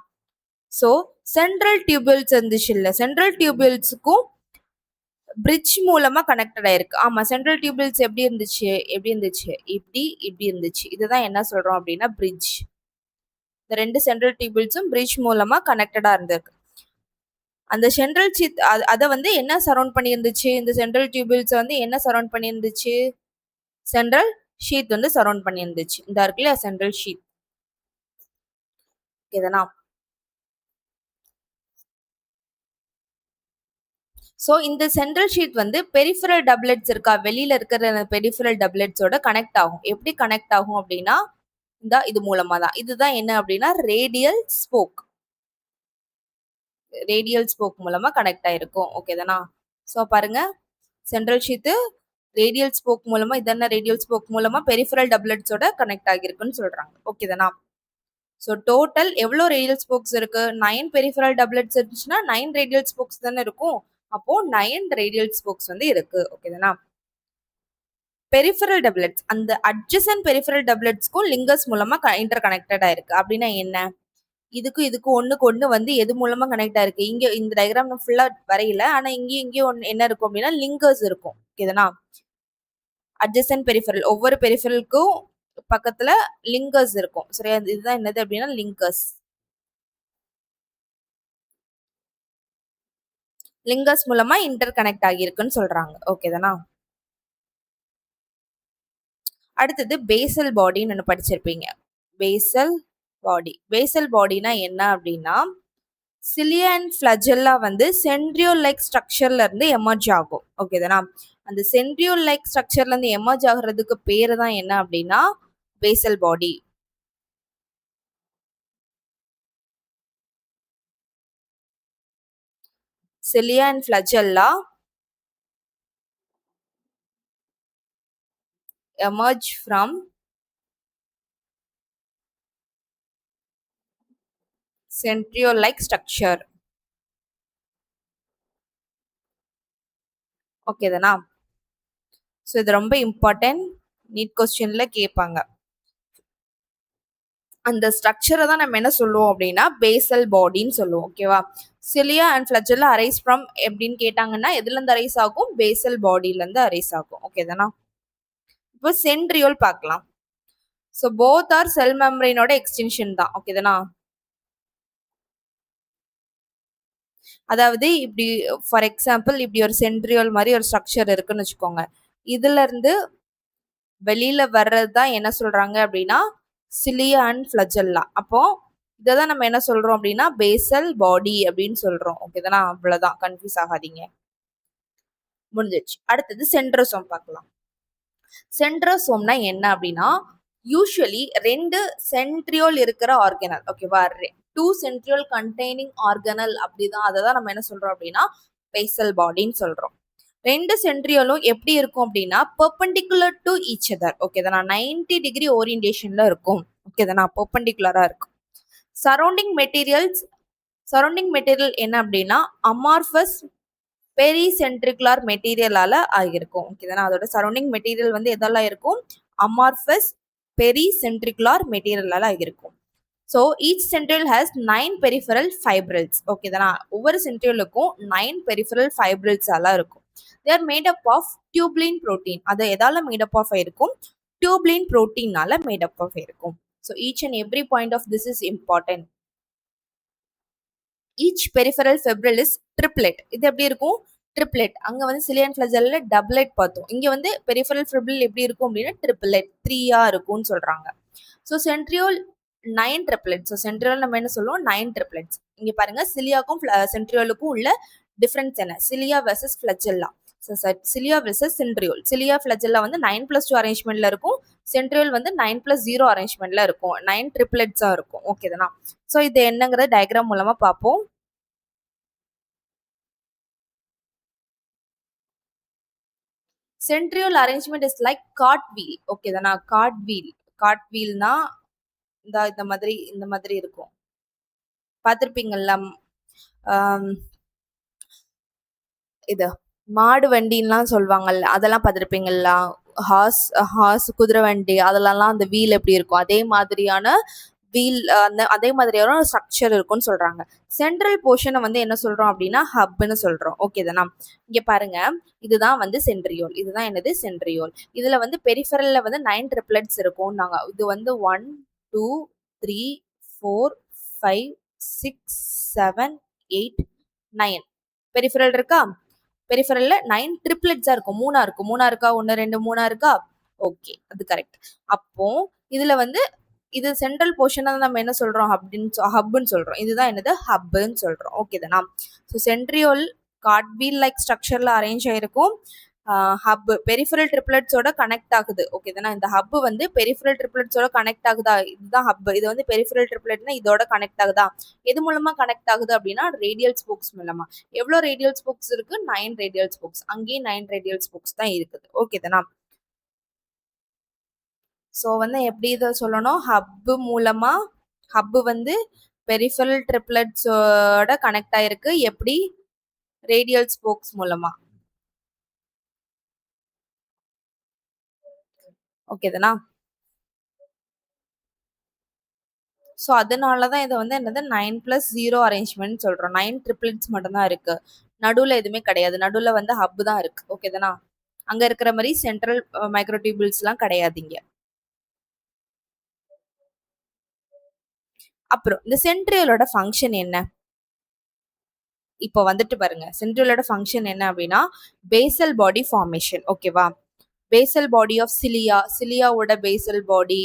ஸோ சென்ட்ரல் டியூபியூல்ஸ் இருந்துச்சு இல்ல, சென்ட்ரல் டியூபியூல்ஸுக்கும் பிரிட்ஜ் மூலமா கனெக்டட் ஆயிருக்கு. ஆமா, சென்ட்ரல் டியூபியூல்ஸ் எப்படி இருந்துச்சு? இப்படி இருந்துச்சு. இதுதான் என்ன சொல்றோம் அப்படின்னா பிரிட்ஜ். இந்த 2 சென்ட்ரல் டியூபியூல்ஸும் பிரிட்ஜ் மூலமா கனெக்டடா இருந்திருக்கு. அந்த சென்ட்ரல் ஷீத் அதை வந்து என்ன சரௌண்ட் பண்ணி இருந்துச்சு? இந்த சென்ட்ரல் டியூபியூல்ஸ் வந்து என்ன சரௌண்ட் பண்ணி இருந்துச்சு? சென்ட்ரல் ஷீத் வந்து சரௌண்ட் பண்ணி இருந்துச்சு. இந்த இருக்கு இல்லையா சென்ட்ரல் ஷீத். ஓகேதானா? ஸோ இந்த சென்ட்ரல் ஷீட் வந்து பெரிஃபரல் டப்லெட்ஸ் இருக்கா, வெளியில இருக்கிற பெரிஃபரல் டப்லெட்ஸோட கனெக்ட் ஆகும். எப்படி கனெக்ட் ஆகும் அப்படின்னா இது மூலமா தான். இதுதான் என்ன அப்படின்னா ரேடியல் ஸ்போக். ரேடியல் ஸ்போக் மூலமா கனெக்ட் ஆயிருக்கும். ஓகே தானா? ஸோ பாருங்க, சென்ட்ரல் ஷீட் ரேடியல் ஸ்போக் மூலமா, இதென்ன ரேடியல் ஸ்போக் மூலமா பெரிஃபரல் டப்லெட்ஸோட கனெக்ட் ஆகிருக்குன்னு சொல்றாங்க. ஓகே தானா? ஸோ டோட்டல் எவ்வளோ ரேடியல் ஸ்போக்ஸ் இருக்கு? 9 பெரிஃபரல் டப்லெட்ஸ் இருந்துச்சுன்னா 9 ரேடியல் ஸ்போக்ஸ் தானே இருக்கும். அப்போ 9 ரேடியல் ஸ்போக்ஸ் வந்து இருக்கு. ஓகே தானா? பெரிஃபரல் டப்லெட்ஸ், அந்த அட்ஜசன்ட் பெரிஃபரல் டப்லெட்ஸ்க்கும் லிங்கஸ் மூலமா இன்டர் கனெக்டடா இருக்கு. அப்படின்னா என்ன? இதுக்கு ஒண்ணுக்கு ஒண்ணு வந்து எது மூலமா கனெக்ட் ஆயிருக்கு? இங்க இந்த டயக்ராம் நான் ஃபுல்லா வரையல. ஆனா இங்கேயும் ஒன்னு என்ன இருக்கும் அப்படின்னா லிங்கர்ஸ் இருக்கும். ஓகேதானா? அட்ஜசன்ட் பெரிஃபரல், ஒவ்வொரு பெரிஃபரலுக்கும் பக்கத்துல லிங்கர்ஸ் இருக்கும். சரியா? இதுதான் என்னது அப்படின்னா லிங்கர்ஸ். லிங்கர்ஸ் மூலமா இன்டர் கனெக்ட் ஆகியிருக்குன்னு சொல்றாங்க. ஓகேதானா? அடுத்தது பேசல் பாடின்னு ஒன்று படிச்சிருப்பீங்க. பேசல் பாடி. பேசல் பாடினா என்ன அப்படின்னா சிலியா அண்ட் ஃபிளஜெல்லா வந்து சென்ட்ரியோல் லைக் ஸ்ட்ரக்சர்ல இருந்து எமர்ஜ் ஆகும். ஓகேதானா? அந்த சென்ட்ரியோல் லைக் ஸ்ட்ரக்சர்ல இருந்து எமர்ஜ் ஆகுறதுக்கு பேரு தான் என்ன அப்படின்னா basal body. Cilia and flagella emerge from centriole like structure. Okay தானா? ஸோ இது ரொம்ப இம்பார்ட்டன்ட், நீட் கொஸ்டின்ல கேட்பாங்க. அந்த ஸ்ட்ரக்சரை தான் நம்ம என்ன சொல்லுவோம் அப்படின்னா பேசல் பாடின்னு சொல்லுவோம். ஓகேவா? சிலியா அண்ட் ஃபிளஜெல்லா அரைஸ் ஃப்ரம் எப்படின்னு கேட்டாங்கன்னா எதுல இருந்து அரைஸ் ஆகும்? பேசல் பாடியில இருந்து அரைஸ் ஆகும். ஓகே தானா? இப்போ சென்ட்ரியோல் பார்க்கலாம். ஸோ போத் ஆர் செல் மெம்பரைனோட எக்ஸ்டென்ஷன் தான். ஓகே தானா? அதாவது இப்படி ஃபார் எக்ஸாம்பிள் இப்படி ஒரு சென்ட்ரியோல் மாதிரி ஒரு ஸ்ட்ரக்சர் இருக்குன்னு வச்சுக்கோங்க. இதுல இருந்து வெளியில வர்றது தான் என்ன சொல்றாங்க அப்படின்னா சிலியா அண்ட் ஃபிளஜெல்லா. அப்போ இதை தான் நம்ம என்ன சொல்றோம் அப்படின்னா பேசல் பாடி அப்படின்னு சொல்றோம். ஓகேதானா? அவ்வளவுதான், கன்ஃபியூஸ் ஆகாதீங்க. முடிஞ்சிச்சு. அடுத்தது சென்ட்ரோசோம் பார்க்கலாம். சென்ட்ரோசோம்னா என்ன அப்படின்னா யூஸ்வலி 2 சென்ட்ரியோல் இருக்கிற ஆர்கனல். ஓகேவா? 2 சென்ட்ரியோல் கண்டெய்னிங் ஆர்கனல் அப்படிதான். அதை தான் நம்ம என்ன சொல்றோம் அப்படின்னா பேசல் பாடின்னு சொல்றோம். 2 சென்ட்ரியோலும் எப்படி இருக்கும் அப்படின்னா பெர்பெண்டிகுலர் டு ஈச் அதர். ஓகேதானா? 90 டிகிரி ஓரியன்டேஷன்ல இருக்கும். ஓகேதானா? பெர்பெண்டிகுலரா இருக்கும். சரௌண்டிங் மெட்டீரியல் என்ன அப்படின்னா அமார்பஸ் பெரிசென்ட்ரிகுலர் மெட்டீரியலால ஆகியிருக்கும். ஓகேதானா? அதோட சரௌண்டிங் மெட்டீரியல் வந்து எதெல்லாம் இருக்கும்? அமார்பஸ் பெரிசென்ட்ரிகுலர் மெட்டீரியலால ஆகியிருக்கும். So each centriole has 9 peripheral fibrils. ஓகேதானா? ஒவ்வொரு சென்ட்ரியலுக்கும் 9 பெரிஃபரல் ஃபைப்ரில்ஸ் எல்லாம் இருக்கும். they are made up of tubulin protein. அது எதால made up of இருக்கும்? tubulin proteinனால made up of இருக்கும். So each and every point of this is important. each peripheral fibril is triplet. இது எப்படி இருக்கும்? ட்ரிப்ளெட். அங்க வந்து சிலியா அண்ட் ஃபிளஜெல்லால டப்ளெட் பார்த்தோம். இங்க வந்து பெரிஃபரல் ஃபிப்ரில் எப்படி இருக்கும் அப்படின்னா ட்ரிப்ளெட் 3 இருக்கும்னு சொல்றாங்க. So centriole 9 triplets. So centriole நம்ம என்ன சொல்லுவோம்? 9 ட்ரிப்ளெட்ஸ். இங்க பாருங்க சிலியாக்கும் சென்ட்ரியோலுக்கும் உள்ள டிஃபரன்ஸ் என்ன? Cilia versus flagella. Cilia versus centriole. Cilia flagella வந்து 9+2 அரேஞ்ச்மெண்ட்ல இருக்கும். சென்ட்ரியோல் வந்து 9+0 அரேஞ்ச்மெண்ட்ல இருக்கும். 9 ட்ரிப்ளெட்ஸா இருக்கும். ஓகேதானா? ஸோ இது என்னங்கிறத டயக்ராம் மூலமா பார்ப்போம். Centriole arrangement is like cart wheel. Okay தானா? கார்ட் வீல்னா இந்த மாதிரி இருக்கும். பார்த்துருப்பீங்கல்ல, இது மாடு வண்டின்லாம் சொல்லுவாங்கல்ல, அதெல்லாம் பார்த்துருப்பீங்கல்ல. ஹார்ஸ் குதிரை வண்டி அதெல்லாம் அந்த வீல் எப்படி இருக்கும் அதே மாதிரியான வீல், அதே மாதிரியான ஸ்ட்ரக்சர் இருக்கும்னு சொல்றாங்க. சென்ட்ரல் போர்ஷனை வந்து என்ன சொல்றோம் அப்படின்னா ஹப்னு சொல்றோம். ஓகே தானா? இங்க பாருங்க, இதுதான் வந்து சென்ட்ரியோல். இதுதான் என்னது? சென்ட்ரியோல். இதுல வந்து பெரிஃபரல்ல வந்து 9 ட்ரிப்ளெட்ஸ் இருக்கும். இது வந்து 1 2 3 4 5 6 7 8 9 பெரிஃபரல் இருக்கா? பெரிஃபரல்ல 9 ட்ரிப்ளெட்ஸா இருக்கும். மூணா இருக்கா? 1 2 3 இருக்கா? ஓகே, அது கரெக்ட். அப்போ இதுல வந்து இது சென்ட்ரல் போர்ஷனை நம்ம என்ன சொல்றோம்? ஹப்னு சொல்றோம். இதுதான் என்னது? ஹப்னு சொல்றோம். ஓகே தானா? ஸோ சென்ட்ரியோல் கார்ட்வீல் லைக் ஸ்ட்ரக்சர்ல அரேஞ்ச் ஆயிருக்கும். ஹப் பெரிஃபரல் ட்ரிப்ளெட்ஸோட கனெக்ட் ஆகுது. ஓகே தானே? இந்த ஹப் வந்து பெரிஃபரல் ட்ரிப்ளெட்ஸோட கனெக்ட் ஆகுதா? இதுதான் ஹப். இது வந்து பெரிஃபரல் ட்ரிப்ளெட்னா இதோட கனெக்ட் ஆகுதா? எது மூலமா கனெக்ட் ஆகுது அப்படின்னா ரேடியல் ஸ்போக்ஸ் மூலமா. எவ்வளோ ரேடியல் ஸ்போக்ஸ் இருக்கு? 9 ரேடியல் ஸ்போக்ஸ். அங்கேயும் 9 ரேடியல் ஸ்போக்ஸ் தான் இருக்குது. ஓகே தானா? ஸோ வந்து எப்படி இதை சொல்லணும்? ஹப்பு மூலமா ஹப்பு வந்து பெரிஃபரல் ட்ரிப்ளெட்ஸோட கனெக்ட் ஆயிருக்கு. எப்படி? ரேடியல் ஸ்போக்ஸ் மூலமா. ஓகே தானா? ஸோ அதனால தான் இதை வந்து என்னது 9+0 அரேஞ்ச்மெண்ட் சொல்கிறோம். 9 ட்ரிப்ளெட்ஸ் மட்டும்தான் இருக்கு. நடுவில் எதுவுமே கிடையாது. நடுவில் வந்து ஹப் தான் இருக்கு. ஓகே தானா? அங்கே இருக்கிற மாதிரி சென்ட்ரல் மைக்ரோடியூபிள்ஸ்லாம் கிடையாது இங்கே. அப்புறம் இந்த சென்ட்ரியோலோட ஃபங்க்ஷன் என்ன? இப்போ வந்துட்டு பாருங்க, சென்ட்ரியோலோட ஃபங்க்ஷன் என்ன அப்படின்னா பேசல் பாடி ஃபார்மேஷன். ஓகேவா? பேசல் பாடி ஆஃப் சிலியாவோட பேசல் பாடி,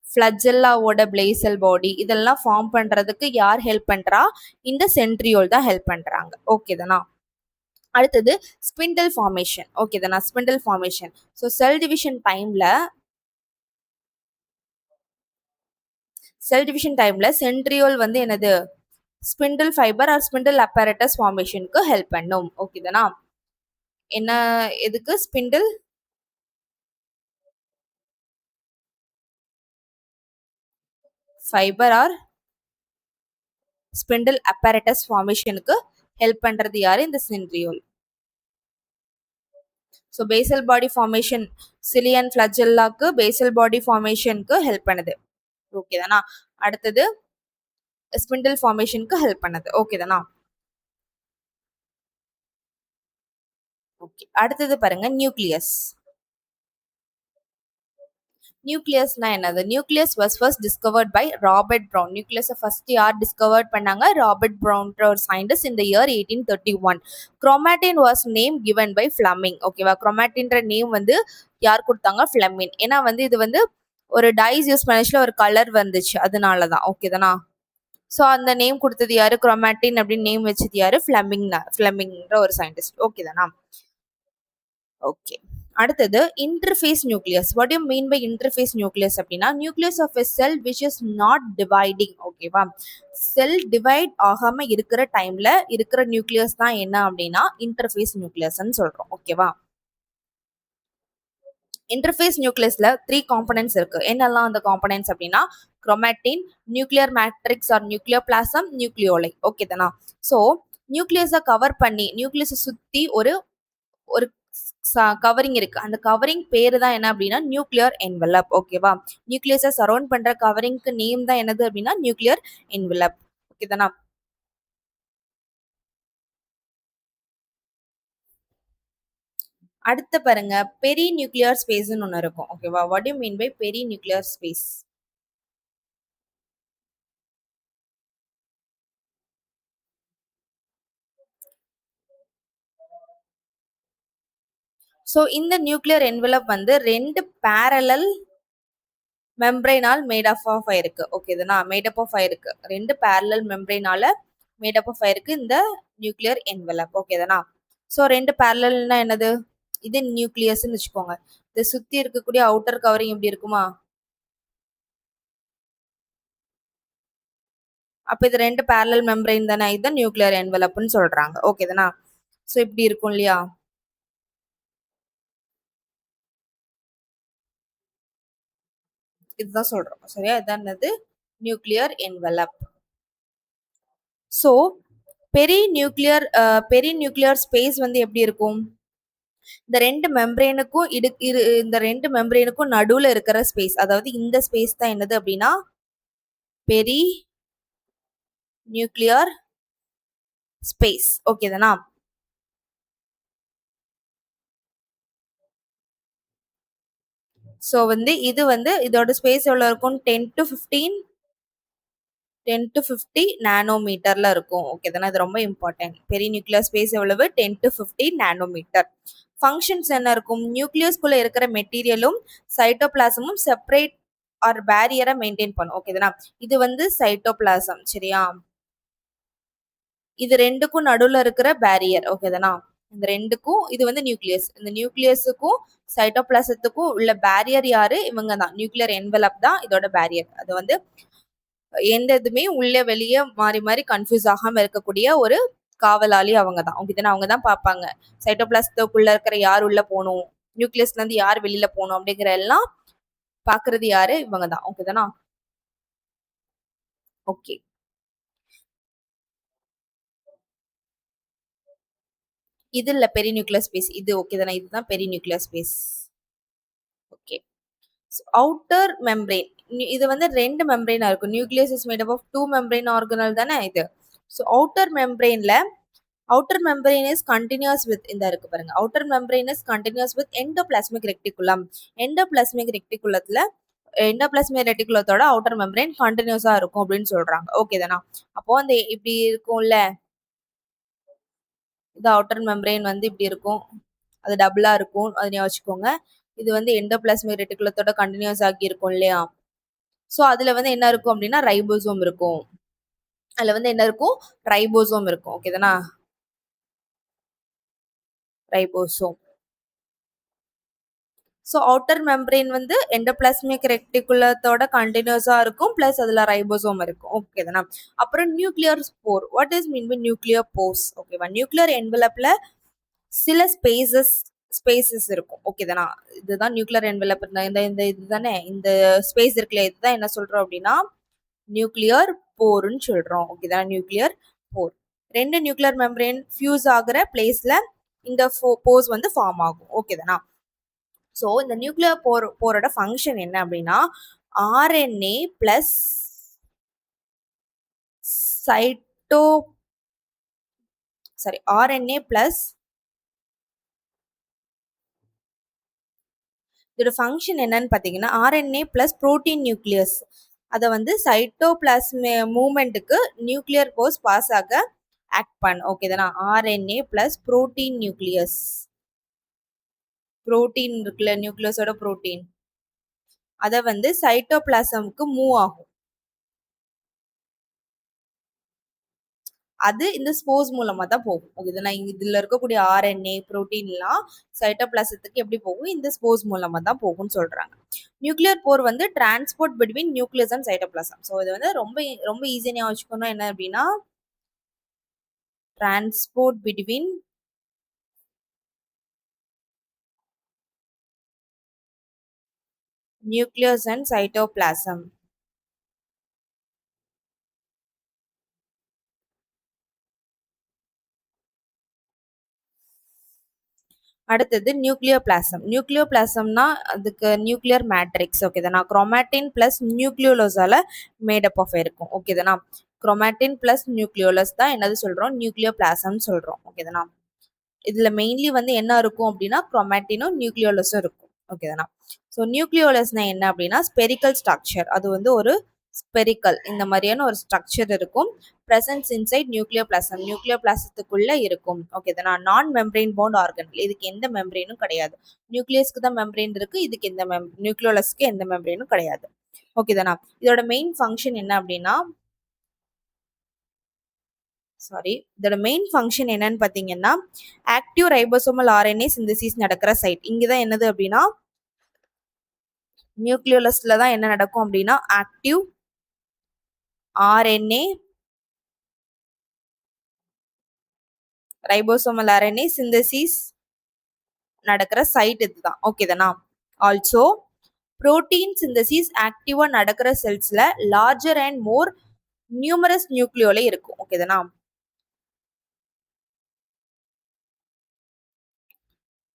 ஃப்ளஜெல்லாவோட பேசல் பாடி, இதெல்லாம் ஃபார்ம் பண்றதுக்கு யார் ஹெல்ப் பண்றா? இந்த சென்ட்ரியோல் தான் ஹெல்ப் பண்றாங்க. ஓகே தானா? அடுத்தது ஸ்பிண்டில் ஃபார்மேஷன். ஓகே தானா? Spindle formation. So cell division டைம்ல சென்ட்ரியோல் வந்து என்னது? Spindle fibre or spindle apparatus ஃபார்மேஷனுக்கு ஹெல்ப் பண்ணும். ஓகே தானா? என்ன எதுக்கு? Spindle fibre or spindle apparatus ஃபார்மேஷனுக்கு ஹெல்ப் பண்றது யாரு? இந்த centriole. So basal body formation சிலியன் ஃப்ளஜெல்லாக்கு பேசல் பாடி ஃபார்மேஷனுக்கு ஹெல்ப் பண்ணுது. ஓகே தானா? அடுத்தது ஸ்பிண்டில் ஃபார்மேஷனுக்கு ஹெல்ப் பண்ணுது. ஓகே தானா? ஓகே. அடுத்தது பாருங்க நியூக்ளியஸ். நியூக்ளியஸ்னா என்னது? Nucleus was first discovered by Robert Brown. நியூக்ளியஸை ஃபர்ஸ்ட் யார் டிஸ்கவர்ட் பண்ணாங்க? ராபர்ட் ப்ரவுன்ற ஒரு சயின்டிஸ்ட் இந்த year 1831. Chromatin was name given by Flemming. ஓகேவா? குரோமாட்டின்ற நேம் வந்து யார் கொடுத்தாங்க? ஃப்ளமிங். ஏன்னா வந்து இது வந்து ஒரு டைஸ் யூஸ் பண்ணிச்சுல ஒரு கலர் வந்துச்சு, அதனால தான். ஓகே தானா? ஸோ அந்த நேம் கொடுத்தது யாரு? குரோமாட்டின் அப்படின்னு நேம் வச்சது யாரு? ஃப்ளமிங்ன்ற ஒரு சயின்டிஸ்ட். ஓகே தானா? ஓகே. அடுத்தது interphase nucleus. What you mean by interphase nucleus அப்படின்னா nucleus of a cell which is not dividing. ஓகேவா? செல் டிவைட் ஆகாம இருக்கிற டைம்ல இருக்கிற நியூக்ளியஸ் தான் என்ன அப்படின்னா இன்டர்ஃபேஸ் நியூக்ளியஸ்ன்னு சொல்றோம். ஓகேவா? இன்டர்ஃபேஸ் நியூக்ளியஸ்ல 3 காம்பனன்ட்ஸ் இருக்கு. என்னெல்லாம் அந்த காம்பனன்ட்ஸ் அப்படின்னா chromatin, nuclear matrix or nuclear plasm, நியூக்ளியோலை. ஓகே தானா? ஸோ நியூக்ளியஸை கவர் பண்ணி நியூக்ளியஸை சுற்றி ஒரு ஒரு கவரிங் இருக்கு. அந்த கவரிங் பேரு தான் என்ன அப்படின்னா நியூக்ளியர் என்வலப். ஓகேவா? நியூக்ளியஸை சரௌண்ட் பண்ற கவரிங்க்கு நேம் தான் என்னது அப்படின்னா நியூக்ளியர் என்வலப். ஓகே தானா? அடுத்து பாருங்க பெரி நியூக்ளியர் ஸ்பேஸ்னு ஒன்று இருக்கும். ஓகேவா? What you mean by perinuclear space? So இந்த நியூக்ளியர் என்வலப் வந்து 2 பேரலல் மெம்பரைனால் மேட் ஆஃப் ஆயிருக்கு. ஓகே தானா? மேட் ஆஃப் ஆயிருக்கு. 2 பேரலல் மெம்பரைனால மேட் ஆஃப் ஆயிருக்கு இந்த நியூக்ளியர் என்வலப். ஓகே தானா? ஸோ 2 பேரலல்னா என்னது? இது நியூக்ளியஸ்ன்னு வச்சுக்கோங்க. இதை சுத்தி இருக்கக்கூடிய அவுட்டர் கவரிங் எப்படி இருக்குமா? அப்ப இது 2 பேரலல் மெம்பரைன் தானே? இதுதான் நியூக்ளியர் என்வலப்னு சொல்றாங்க. ஓகே தானா? ஸோ இப்படி இருக்கும் இல்லையா? இதுதான் சொல்றோம். சரியா? இதான் என்னது? Nuclear envelope. ஸோ பெரி நியூக்ளியர் ஸ்பேஸ் வந்து எப்படி இருக்கும்? இந்த 2 மெம்பரேனுக்கும் இந்த 2 மெம்பரேனுக்கும் நடுவுல இருக்கிற ஸ்பேஸ், அதாவது இந்த ஸ்பேஸ் தான் என்னது அப்படின்னா பெரி நியூக்ளியர் ஸ்பேஸ். ஓகே தானா? ஸோ வந்து இது வந்து இதோட ஸ்பேஸ் எவ்வளோ இருக்கும்? 10 to 50 நானோமீட்டர்ல இருக்கும். ஓகே தானே? இது ரொம்ப இம்பார்ட்டன்ட். பெரி நியூக்ளியர் ஸ்பேஸ் எவ்வளவு? 10 to 50 நானோமீட்டர். ஃபங்க்ஷன்ஸ் என்ன இருக்கும்? நியூக்ளியஸ்குள்ள இருக்கிற மெட்டீரியலும் சைட்டோபிளாசமும் செப்பரேட் ஆர் பேரியரை மெயின்டைன் பண்ணும். ஓகே தானே? இது வந்து சைட்டோபிளாசம். சரியா? இது ரெண்டுக்கும் நடுவுல இருக்கிற பேரியர். ஓகே தானா? இந்த ரெண்டுக்கும் இது வந்து நியூக்ளியஸ். இந்த நியூக்ளியஸுக்கும் சைட்டோபிளாசத்துக்கும் உள்ள பேரியர் யாரு? இவங்க தான். நியூக்ளியர் என்வலப் தான் இதோட பேரியர். அது வந்து எந்த இதுமே உள்ள வெளியே மாறி மாறி கன்ஃபியூஸ் ஆகாம இருக்கக்கூடிய ஒரு காவலாளி அவங்க தான். ஓகே தானே? அவங்க தான் பார்ப்பாங்க சைட்டோபிளாசத்துக்குள்ள இருக்கிற யார் உள்ள போகணும், நியூக்ளியஸ்ல இருந்து யார் வெளியில போகணும் அப்படிங்கிற எல்லாம் பாக்குறது யாரு? இவங்க தான். ஓகே தானா? ஓகே. இது இல்ல பெரிய நியூக்ளியர் ஸ்பேஸ். இது ஓகே தானே? இதுதான் பெரிய nuclear space. Okay. Outer membrane இது வந்து ரெண்டு மெம்பரேனா இருக்கும். Nucleus is made up of 2 membrane organelle தானே இது. ஸோ அவுட்டர் மெம்பரேன்ல outer membrane is continuous with இந்த இருக்கு பாருங்க. Outer membrane is continuous with endoplasmic reticulum. Endoplasmic ரெட்டிகுலத்துல எண்டோபிளாஸ்மிக் ரெட்டிகுலத்தோட அவுட்டர் மெம்பரேன் கண்டினியூஸா இருக்கும் அப்படின்னு சொல்றாங்க. ஓகே தானா? அப்போ அந்த இப்படி இருக்கும்ல, இது அவுட்டர் மெம்பரேன் வந்து இப்படி இருக்கும். அது டபுளா இருக்கும். அதை ஞாபகம் வச்சுக்கோங்க. இது வந்து எண்டோபிளாஸ்மிக் ரெட்டிகுலத்தோட கண்டினியூஸ் ஆகி இருக்கும் இல்லையா? ஸோ அதுல வந்து என்ன இருக்கும் அப்படின்னா ரைபோசோம் இருக்கும். அதுல வந்து என்ன இருக்கும்? ரைபோசோம் இருக்கும். ஓகே தானா? ரைபோசோம். ஸோ அவுட்டர் மெம்பரேன் வந்து எண்டோபிளாஸ்மிக் ரெட்டிகுலத்தோட கண்டினியூஸா இருக்கும். பிளஸ் அதுல ரைபோசோம் இருக்கும். ஓகே தானா? அப்புறம் nuclear spore. What is mean by nuclear pores? ஓகேவா? நியூக்ளியர் என்வலப்ல சில ஸ்பேசஸ் இருக்கும். ஓகே தானா? இதுதான் நியூக்ளியர் என்வலப். இந்த இந்த இதுதானே இந்த ஸ்பேஸ் இருக்குல்ல, இதுதான் என்ன சொல்றோம் அப்படின்னா நியூக்ளியர் போர்ன்னு சொல்றோம். ஓகே தானே? நியூக்ளியர் போர். ரெண்டு நியூக்ளியர் மெம்பரேன் ஃபியூஸ் ஆகுற பிளேஸ்ல இந்த போர்ஸ் வந்து ஃபார்ம் ஆகும். ஓகே தானா? ஸோ இந்த நியூக்ளியர் போரோட ஃபங்க்ஷன் என்ன அப்படின்னா ஆர்என்ஏ பிளஸ் சைட்டோ ஆர்என்ஏ பிளஸ் இதோட ஃபங்க்ஷன் என்னன்னு பார்த்தீங்கன்னா ஆர்என்ஏ பிளஸ் புரோட்டீன் நியூக்ளியஸ் அதை வந்து சைட்டோபிளாஸ்ம மூமெண்ட்டுக்கு நியூக்ளியர் போர்ஸ் பாஸ் ஆக ஆக்ட் பண்ண. ஓகே தானா? RNA plus protein nucleus. Protein இருக்குல்ல, நியூக்ளியஸோட புரோட்டீன், அதை வந்து சைட்டோபிளாசமுக்கு மூவ் ஆகும். அது இந்த ஸ்போர்ஸ் மூலமா தான் போகும். ஓகே தானே? இதுல இருக்கக்கூடிய ஆர்என்ஏ புரோட்டீன்லாம் சைட்டோபிளாசத்துக்கு எப்படி போகும்? இந்த ஸ்போர்ஸ் மூலமா தான் போகும்னு சொல்றாங்க. நியூக்ளியர் போர் வந்து transport between nucleus and cytoplasm. So இது வந்து ரொம்ப ரொம்ப ஈஸியாக வச்சுக்கணும். என்ன அப்படின்னா transport between nucleus and cytoplasm. அடுத்தது நியூக்ளியர் பிளாசம். நியூக்ளியர் பிளாசம்னா அதுக்கு நியூக்ளியர் மேட்ரிக்ஸ். ஓகே தானா? குரோமாட்டின் பிளஸ் நியூக்ளியோலஸால மேடப் ஆஃப் இருக்கும். ஓகே தானா? குரோமாட்டின் பிளஸ் நியூக்ளியோலஸ் தான் என்னது சொல்றோம்? நியூக்ளியர் பிளாசம் சொல்றோம். ஓகே தானா? இதுல மெயின்லி வந்து என்ன இருக்கும் அப்படின்னா குரோமாட்டினும் நியூக்ளியோலஸும் இருக்கும். ஓகே தானா? ஸோ நியூக்ளியோலஸ்னா என்ன அப்படின்னா ஸ்பெரிக்கல் ஸ்ட்ரக்சர். அது வந்து ஒரு ஸ்பெரிக்கல் இந்த மாதிரியான ஒரு ஸ்ட்ரக்சர் இருக்கும். Presence inside nuclear plasm. Nuclear பிளாசத்துக்குள்ள இருக்கும். ஓகே தானா? நான் மெம்பரேன் பவுண்ட் ஆர்கனல். இதுக்கு எந்த மெம்பரேனும் கிடையாது. நியூக்ளியஸ்க்கு தான் மெம்பரேன் இருக்கு. இதுக்கு எந்த நியூக்ளியோலஸ்க்கு எந்த மெம்பரேனும் கிடையாது. ஓகே தானா? இதோட மெயின் ஃபங்க்ஷன் என்ன அப்படின்னா இதோட மெயின் ஃபங்க்ஷன் என்னன்னு பார்த்தீங்கன்னா ஆக்டிவ் ரைபோசோமல் ஆர்என்ஏ சிந்தசிஸ் நடக்கிற சைட். இங்கதான் என்னது அப்படின்னா நியூக்ளியோலஸ்ல தான் என்ன நடக்கும் அப்படின்னா active RNA ribosomal RNA synthesis நடக்கிற சைட் இதுதான். ஓகே தானா? ஆல்சோ புரோட்டீன் சிந்தசிஸ் ஆக்டிவா நடக்கிற செல்ஸ்ல லார்ஜர் அண்ட் மோர் நியூமரஸ் நியூக்ளியோல இருக்கும். ஓகே தானா?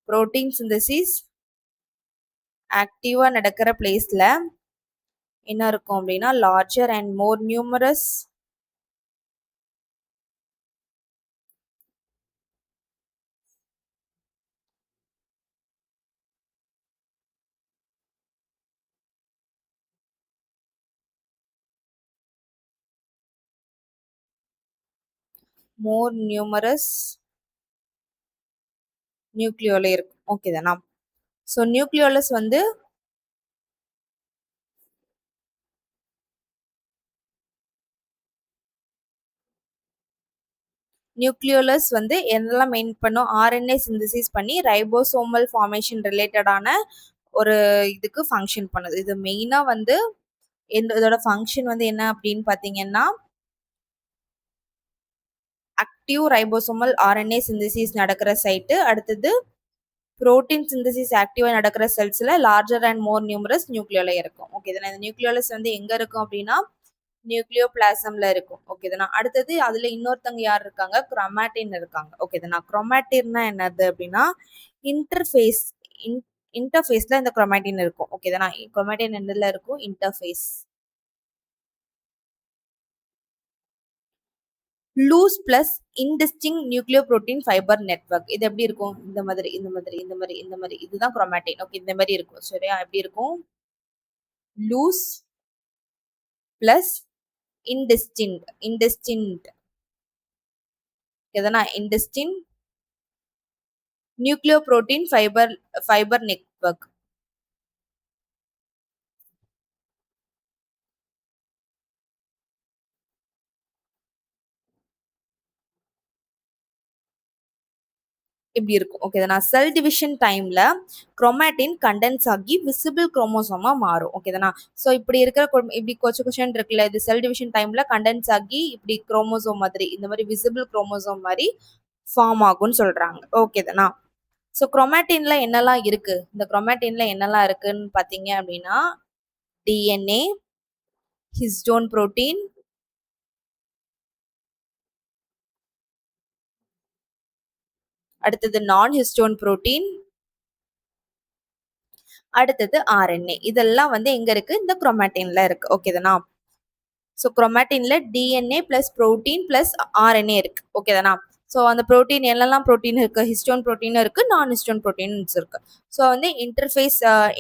புரோட்டீன் சிந்தசிஸ் ஆக்டிவா நடக்கிற பிளேஸ்ல என்ன இருக்கும் அப்படின்னா லார்ஜர் அண்ட் மோர் நியூமரஸ் நியூக்ளியோல இருக்கும். ஓகே தானா? ஸோ நியூக்ளியோலஸ் வந்து நியூக்ளியோலஸ் வந்து என்னெல்லாம் மெயின் பண்ணும், ஆர்என்ஏ சிந்தசிஸ் பண்ணி ரைபோசோமல் ஃபார்மேஷன் ரிலேட்டடான ஒரு இதுக்கு ஃபங்க்ஷன் பண்ணுது. இது மெயினா வந்து இதோட ஃபங்க்ஷன் வந்து என்ன அப்படின்னு பாத்தீங்கன்னா, ஆக்டிவ் ரைபோசோமல் ஆர்என்ஏ சிந்தசிஸ் நடக்கிற சைட்டு. அடுத்தது புரோட்டீன் சிந்தசிஸ் ஆக்டிவா நடக்கிற செல்ஸ்ல லார்ஜர் அண்ட் மோர் நியூமரஸ் நியூக்ளியோலை இருக்கும். ஓகே, இந்த நியூக்ளியோலஸ் வந்து எங்க இருக்கும் அப்படின்னா நியூக்ளியோ பிளாசம்ல இருக்கும். ஓகேதானா. அடுத்தது அதுல இன்னொருத்தவங்க யார் இருக்காங்க, குரோமாட்டின் இருக்காங்க. ஓகேதானா. குரோமாட்டின்னா என்னது அப்படின்னா இன்டர்ஃபேஸ், இன்டர்ஃபேஸ்ல இந்த குரோமாட்டின் இருக்கும். ஓகேதானா. குரோமாட்டின் எதுல இருக்கும், interphase. Loose plus indistinct nucleoprotein fibre network. இது எப்படி இருக்கும், இந்த மாதிரி இந்த மாதிரி இந்த மாதிரி இந்த மாதிரி, இதுதான் குரோமாட்டின். ஓகே, இந்த மாதிரி இருக்கும். சரியா, எப்படி இருக்கும், லூஸ் பிளஸ் இன்டிஸ்டிங்க்ட் எதனா இன்டிஸ்டிங் நியூக்ளியோ புரோட்டீன் ஃபைபர் நெட்வொர்க். இப்படி இருக்கும். ஓகேதானா. செல் டிவிஷன் டைம்ல குரோமாட்டின் கண்டென்ஸ் ஆகி விசிபிள் குரோமோசோமா மாறும். ஓகேதானா. ஸோ இப்படி இருக்கிற இப்படி கொஷன் இருக்குல்ல, இது செல் டிவிஷன் டைம்ல கண்டென்ஸ் ஆகி இப்படி குரோமோசோம் மாதிரி இந்த மாதிரி விசிபிள் குரோமோசோம் மாதிரி ஃபார்ம் ஆகும்னு சொல்றாங்க. ஓகேதானா. ஸோ குரோமாட்டின்ல என்னெல்லாம் இருக்கு, இந்த குரோமாட்டின்ல என்னெல்லாம் இருக்குன்னு பாத்தீங்க அப்படின்னா டிஎன்ஏ, ஹிஸ்டோன் புரோட்டீன், அடுத்தது நான் ஹிஸ்டோன் புரோட்டீன், அடுத்தது ஆர்என்ஏ. இதெல்லாம் வந்து எங்க இருக்கு, இந்த குரோமாட்டின்ல இருக்கு. ஓகேதானா. ஸோ குரோமாட்டின்ல DNA plus protein plus RNA இருக்கு. ஓகேதானா. ஸோ அந்த புரோட்டீன் என்னெல்லாம் புரோட்டீன் இருக்கு, ஹிஸ்டோன் புரோட்டீன் இருக்கு, நான் ஹிஸ்டோன் புரோட்டீன்ஸ் இருக்கு. ஸோ வந்து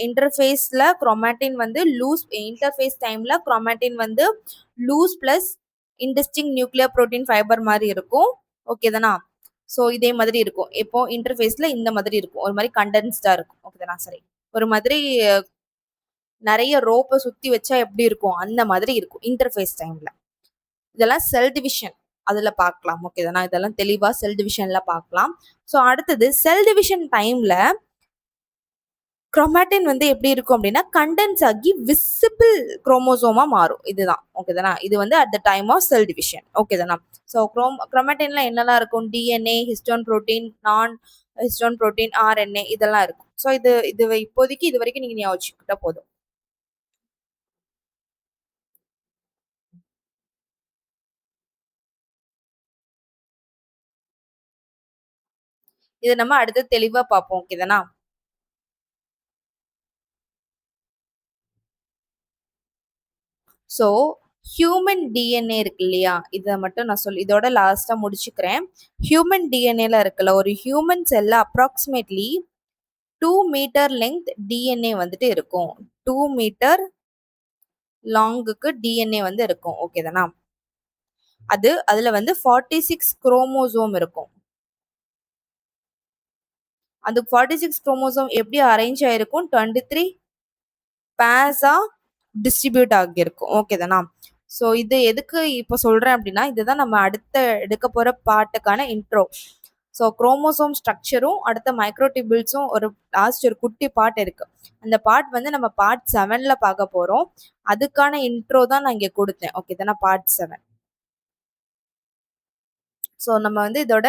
இன்டர்ஃபேஸ்ல குரோமாட்டின் வந்து லூஸ், இன்டர்ஃபேஸ் டைம்ல குரோமாட்டின் வந்து loose plus indistinct nuclear protein fibre மாதிரி இருக்கும். ஓகேதானா. ஸோ இதே மாதிரி இருக்கும். இப்போ இன்டர்ஃபேஸ்ல இந்த மாதிரி இருக்கும், ஒரு மாதிரி கண்டென்ஸ்டா இருக்கும். ஓகேதானா. சரி, ஒரு மாதிரி நிறைய ரோப்பை சுத்தி வச்சா எப்படி இருக்கும், அந்த மாதிரி இருக்கும் இன்டர்ஃபேஸ் டைம்ல. இதெல்லாம் செல் டிவிஷன் அதுல பார்க்கலாம். ஓகேதானா. இதெல்லாம் தெளிவா செல் டிவிஷன்ல பார்க்கலாம். ஸோ அடுத்தது செல் டிவிஷன் டைம்ல குரோமாட்டின் வந்து எப்படி இருக்கும் அப்படின்னா கண்டென்ஸ் ஆகி விசிபிள் குரோமோசோமா மாறும். இதுதான். ஓகேதானா. இது வந்து at the time of cell division. ஓகேதானா. ஸோ குரோமாட்டின்ல என்னெல்லாம் இருக்கும், DNA, histone protein, non histone protein, RNA இதெல்லாம் இருக்கும். ஸோ இது இப்போதைக்கு இது வரைக்கும் நீங்க ஞாபகம் வச்சுக்கிட்டா போதும். இதை நம்ம அடுத்து தெளிவா பார்ப்போம். ஓகேதானா. ஸோ ஹியூமன் டிஎன்ஏ இருக்கு இல்லையா, இதை மட்டும் நான் இதோட லாஸ்டா முடிச்சுக்கிறேன். ஹியூமன் டிஎன்ஏல இருக்குல்ல, ஒரு ஹியூமன் செல்ல அப்ராக்சிமேட்லி 2 மீட்டர் லெங்த் டிஎன்ஏ வந்துட்டு இருக்கும். 2 மீட்டர் லாங்குக்கு டிஎன்ஏ வந்து இருக்கும். ஓகேதானா. அதுல வந்து 46 குரோமோசோம் இருக்கும். அந்த 46 குரோமோசோம் எப்படி அரேஞ்ச் ஆயிருக்கும், 23 பேர்ஸா டிஸ்ட்ரிபியூட் ஆகியிருக்கும். ஓகேதானா. ஸோ இது எதுக்கு இப்போ சொல்றேன் அப்படின்னா, இதுதான் நம்ம அடுத்த எடுக்க போற பார்ட்டுக்கான இன்ட்ரோ. ஸோ குரோமோசோம் ஸ்ட்ரக்சரும் அடுத்த மைக்ரோடிபிள்ஸும் ஒரு லாஸ்ட் ஒரு குட்டி பார்ட் இருக்கு. அந்த பார்ட் வந்து நம்ம பார்ட் 7ல பார்க்க போறோம். அதுக்கான இன்ட்ரோ தான் நான் இங்க கொடுத்தேன். ஓகே தானே, பார்ட் 7. ஸோ நம்ம வந்து இதோட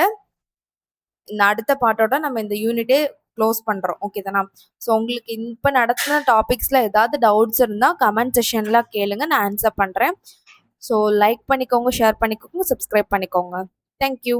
இந்த அடுத்த பார்ட்டோட நம்ம இந்த யூனிட்டே க்ளோஸ் பண்றோம். ஓகே தானா. ஸோ உங்களுக்கு இப்போ நடத்தின டாபிக்ஸ்ல ஏதாவது டவுட்ஸ் இருந்தா கமெண்ட் செஷன்ல கேளுங்க, நான் ஆன்சர் பண்றேன். ஸோ லைக் பண்ணிக்கோங்க, ஷேர் பண்ணிக்கோங்க, சப்ஸ்கிரைப் பண்ணிக்கோங்க. தேங்க்யூ.